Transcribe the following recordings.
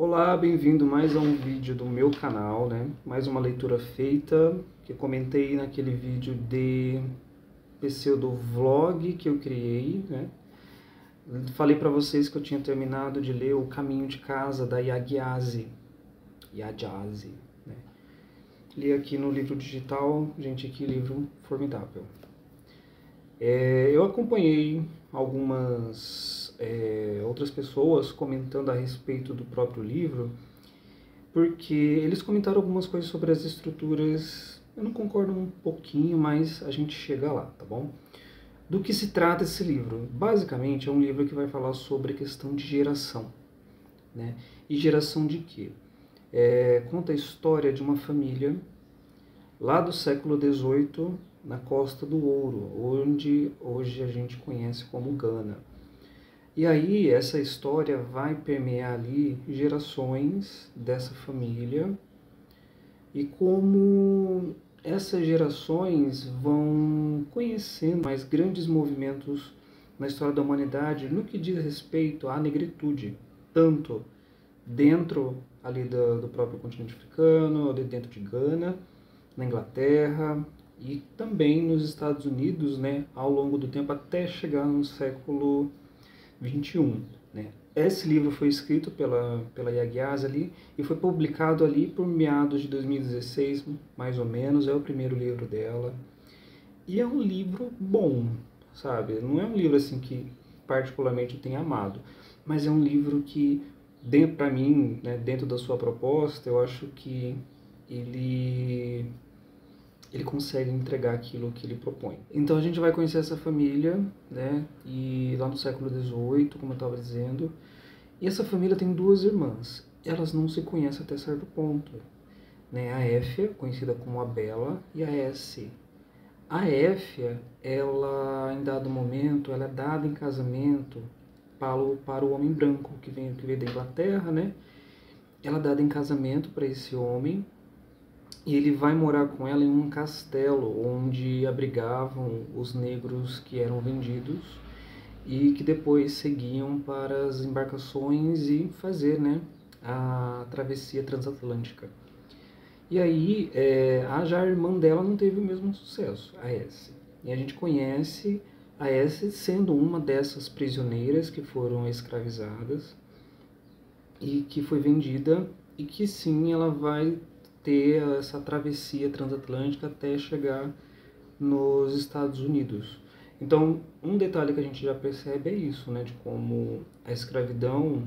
Olá, bem-vindo mais a um vídeo do meu canal, né? Mais uma leitura feita, que eu comentei naquele vídeo de pseudo-vlog que eu criei, né? Falei para vocês que eu tinha terminado de ler O Caminho de Casa, da Yagyazi, né? Li aqui no livro digital, gente, que livro formidável. Eu acompanhei algumas outras pessoas comentando a respeito do próprio livro, porque eles comentaram algumas coisas sobre as estruturas. Eu não concordo um pouquinho, mas a gente chega lá, tá bom? Do que se trata esse livro? Basicamente é um livro que vai falar sobre a questão de geração, né? E geração de quê? Conta a história de uma família lá do século XVIII, na Costa do Ouro, onde hoje a gente conhece como Gana. E aí essa história vai permear ali gerações dessa família e como essas gerações vão conhecendo mais grandes movimentos na história da humanidade no que diz respeito à negritude, tanto dentro ali do próprio continente africano, ali dentro de Gana, na Inglaterra e também nos Estados Unidos, né, ao longo do tempo até chegar no século 21, né? Esse livro foi escrito pela Yagyazi ali e foi publicado ali por meados de 2016, mais ou menos, é o primeiro livro dela. E é um livro bom, sabe? Não é um livro assim que particularmente eu tenha amado, mas é um livro que, para mim, né, dentro da sua proposta, eu acho que ele consegue entregar aquilo que ele propõe. Então a gente vai conhecer essa família, né? E lá no século XVIII, como eu estava dizendo, e essa família tem duas irmãs. Elas não se conhecem até certo ponto, né? A Éfia, conhecida como a Bela, e a Essie. A Éfia, ela, em dado momento, ela é dada em casamento para o homem branco que veio da Inglaterra, né? Ela é dada em casamento para esse homem. E ele vai morar com ela em um castelo onde abrigavam os negros que eram vendidos e que depois seguiam para as embarcações e fazer, né, a travessia transatlântica. E aí, já a irmã dela não teve o mesmo sucesso, a Essie. E a gente conhece a Essie sendo uma dessas prisioneiras que foram escravizadas e que foi vendida e que sim, ela vai ter essa travessia transatlântica até chegar nos Estados Unidos. Então, um detalhe que a gente já percebe é isso, né, de como a escravidão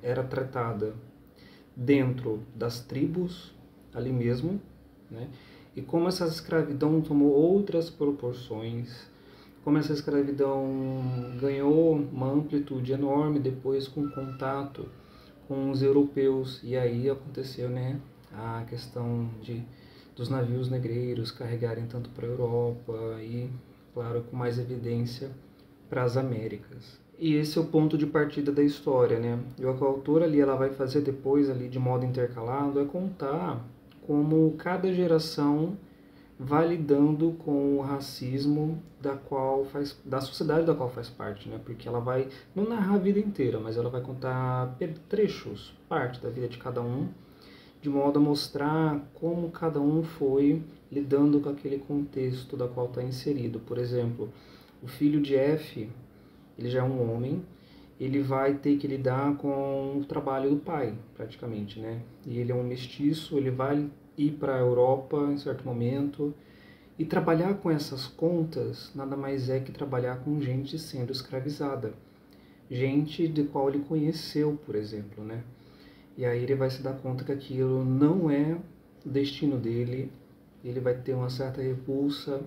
era tratada dentro das tribos, ali mesmo, né, e como essa escravidão tomou outras proporções, como essa escravidão ganhou uma amplitude enorme depois com o contato com os europeus, e aí aconteceu, né, a questão dos navios negreiros carregarem tanto para a Europa e, claro, com mais evidência para as Américas. E esse é o ponto de partida da história, né? E o que a autora ali ela vai fazer depois ali de modo intercalado é contar como cada geração vai lidando com o racismo da sociedade da qual faz parte, né? Porque ela vai não narrar a vida inteira, mas ela vai contar trechos, parte da vida de cada um, de modo a mostrar como cada um foi lidando com aquele contexto da qual está inserido. Por exemplo, o filho de F, ele já é um homem, ele vai ter que lidar com o trabalho do pai, praticamente, né? E ele é um mestiço, ele vai ir para a Europa em certo momento, e trabalhar com essas contas nada mais é que trabalhar com gente sendo escravizada. Gente de qual ele conheceu, por exemplo, né? E aí ele vai se dar conta que aquilo não é o destino dele, ele vai ter uma certa repulsa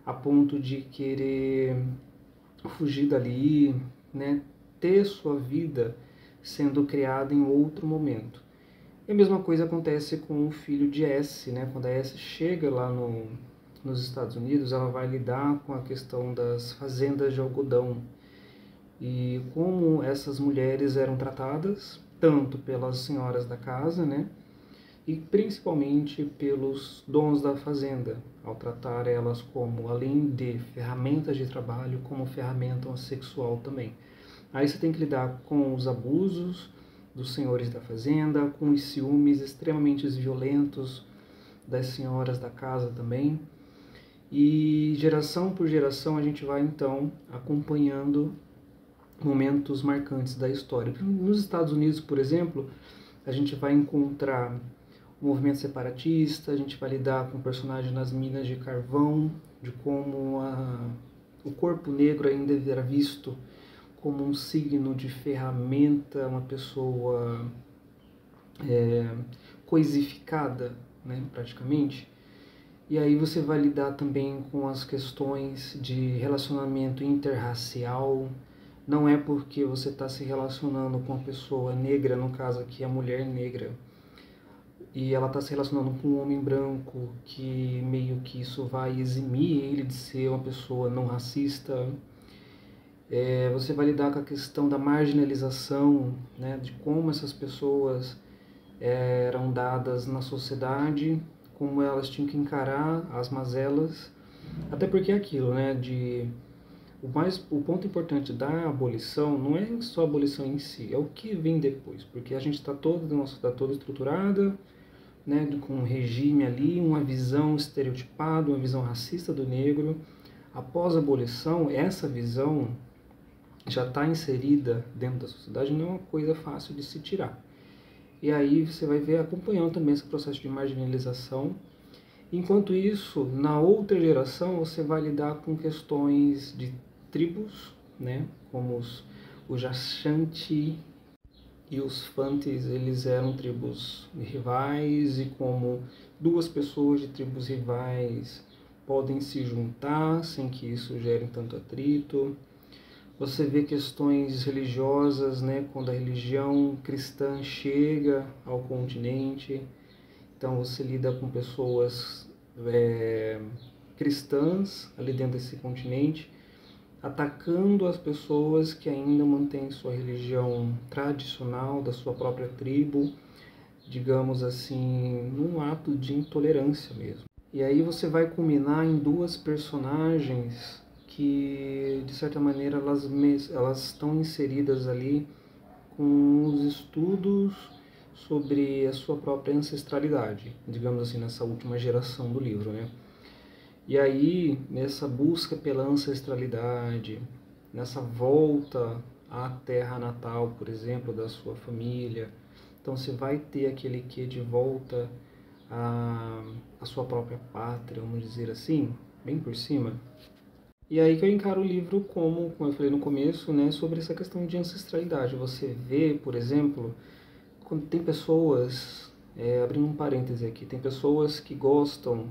a ponto de querer fugir dali, né? Ter sua vida sendo criada em outro momento. E a mesma coisa acontece com o filho de S, né? Quando a S chega lá nos Estados Unidos, ela vai lidar com a questão das fazendas de algodão e como essas mulheres eram tratadas, tanto pelas senhoras da casa, né? E principalmente pelos donos da fazenda, ao tratar elas como, além de ferramentas de trabalho, como ferramenta sexual também. Aí você tem que lidar com os abusos dos senhores da fazenda, com os ciúmes extremamente violentos das senhoras da casa também. E geração por geração a gente vai então acompanhando momentos marcantes da história. Nos Estados Unidos, por exemplo, a gente vai encontrar o movimento separatista, a gente vai lidar com personagens nas minas de carvão, de como o corpo negro ainda era visto como um signo de ferramenta, uma pessoa coisificada, né, praticamente. E aí você vai lidar também com as questões de relacionamento interracial. Não é porque você está se relacionando com uma pessoa negra, no caso aqui a mulher negra, e ela está se relacionando com um homem branco, que meio que isso vai eximir ele de ser uma pessoa não racista. Você vai lidar com a questão da marginalização, né, de como essas pessoas eram dadas na sociedade, como elas tinham que encarar as mazelas, até porque é aquilo, né, o ponto importante da abolição não é só a abolição em si, é o que vem depois, porque a gente está toda estruturada, né, com um regime ali, uma visão estereotipada, uma visão racista do negro. Após a abolição, essa visão já está inserida dentro da sociedade, não é uma coisa fácil de se tirar. E aí você vai ver acompanhando também esse processo de marginalização. Enquanto isso, na outra geração, você vai lidar com questões de tribos, né, como os Ashanti e os Fantis, eles eram tribos rivais, e como duas pessoas de tribos rivais podem se juntar sem que isso gere tanto atrito. Você vê questões religiosas, né, quando a religião cristã chega ao continente. Então você lida com pessoas cristãs ali dentro desse continente, atacando as pessoas que ainda mantêm sua religião tradicional, da sua própria tribo, digamos assim, num ato de intolerância mesmo. E aí você vai culminar em duas personagens que, de certa maneira, elas estão inseridas ali com os estudos sobre a sua própria ancestralidade, digamos assim, nessa última geração do livro, né? E aí, nessa busca pela ancestralidade, nessa volta à terra natal, por exemplo, da sua família, então você vai ter aquele quê de volta à sua própria pátria, vamos dizer assim, bem por cima. E aí que eu encaro o livro como eu falei no começo, né, sobre essa questão de ancestralidade. Você vê, por exemplo, quando tem pessoas, abrindo um parêntese aqui, tem pessoas que gostam,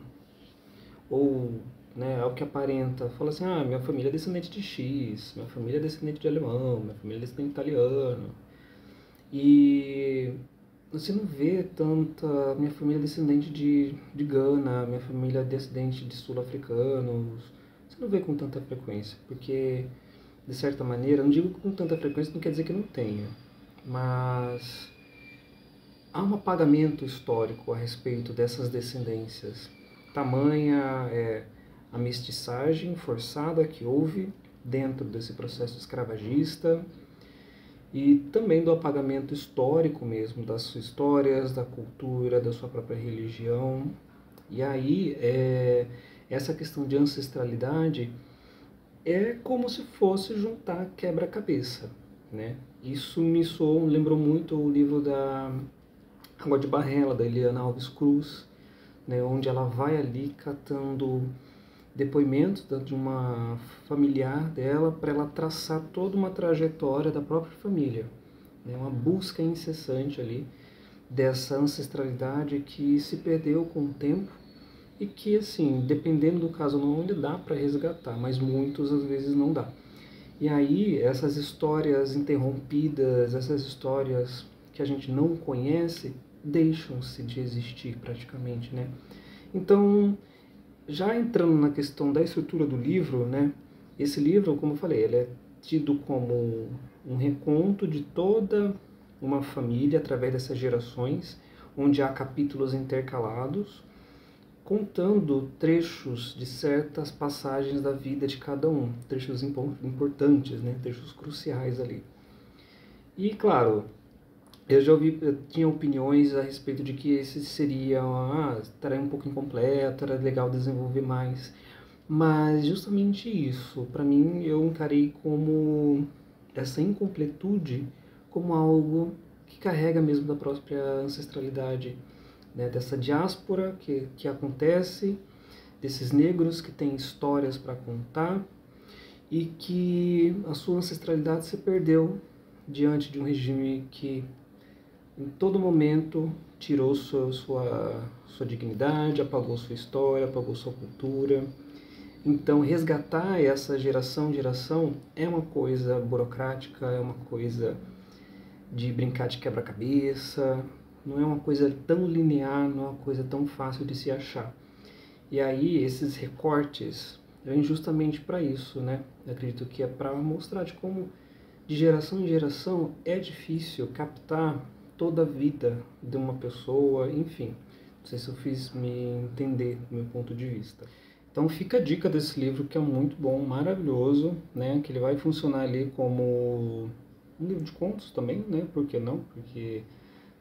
ou né, ao que aparenta, fala assim, minha família é descendente de X, minha família é descendente de alemão, minha família é descendente de italiano. E você não vê tanta, minha família é descendente de Gana, minha família é descendente de sul-africanos. Você não vê com tanta frequência, porque, de certa maneira, não digo com tanta frequência, não quer dizer que não tenha, mas há um apagamento histórico a respeito dessas descendências. Tamanha a mestiçagem forçada que houve dentro desse processo escravagista, e também do apagamento histórico mesmo, das suas histórias, da cultura, da sua própria religião. E aí, essa questão de ancestralidade é como se fosse juntar quebra-cabeça, né? Isso lembrou muito o livro da Água de Barrela, da Eliana Alves Cruz, né? Onde ela vai ali catando depoimentos de uma familiar dela para ela traçar toda uma trajetória da própria família, né? Uma busca incessante ali dessa ancestralidade que se perdeu com o tempo e que, assim, dependendo do caso não ainda dá para resgatar, mas muitos às vezes não dá. E aí essas histórias interrompidas, essas histórias que a gente não conhece, deixam-se de existir praticamente, né? Então, já entrando na questão da estrutura do livro, né? Esse livro, como eu falei, ele é tido como um reconto de toda uma família através dessas gerações, onde há capítulos intercalados, contando trechos de certas passagens da vida de cada um, trechos importantes, né? Trechos cruciais ali. E, claro, eu tinha opiniões a respeito de que esse seria, estaria um pouco incompleto, era legal desenvolver mais. Mas justamente isso, para mim, eu encarei como essa incompletude como algo que carrega mesmo da própria ancestralidade, né? Dessa diáspora que acontece, desses negros que têm histórias para contar e que a sua ancestralidade se perdeu diante de um regime que em todo momento tirou sua dignidade, apagou sua história, apagou sua cultura. Então, resgatar essa geração em geração é uma coisa burocrática, é uma coisa de brincar de quebra-cabeça, não é uma coisa tão linear, não é uma coisa tão fácil de se achar. E aí, esses recortes vêm justamente para isso, né? Eu acredito que é para mostrar de como, de geração em geração, é difícil captar toda a vida de uma pessoa, enfim. Não sei se eu fiz me entender do meu ponto de vista. Então fica a dica desse livro, que é muito bom, maravilhoso, né? Que ele vai funcionar ali como um livro de contos também, né? Por que não? Porque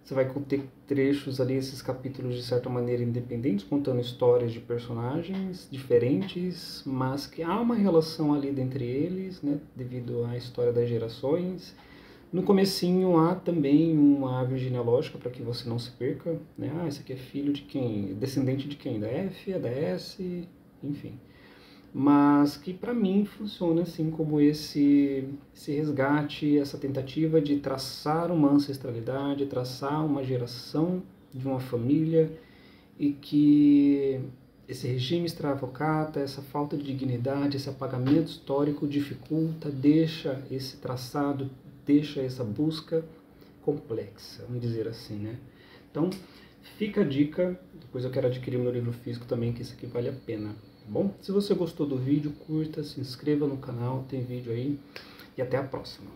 você vai ter trechos ali, esses capítulos de certa maneira independentes, contando histórias de personagens diferentes, mas que há uma relação ali dentre eles, né? Devido à história das gerações. No comecinho há também uma árvore genealógica para que você não se perca, né? Esse aqui é filho de quem? Descendente de quem? Da F, é da S, enfim. Mas que para mim funciona assim como esse resgate, essa tentativa de traçar uma ancestralidade, traçar uma geração de uma família e que esse regime escravocrata, essa falta de dignidade, esse apagamento histórico dificulta, deixa esse traçado, deixa essa busca complexa, vamos dizer assim, né? Então, fica a dica, depois eu quero adquirir meu livro físico também, que esse aqui vale a pena, tá bom? Se você gostou do vídeo, curta, se inscreva no canal, tem vídeo aí, e até a próxima.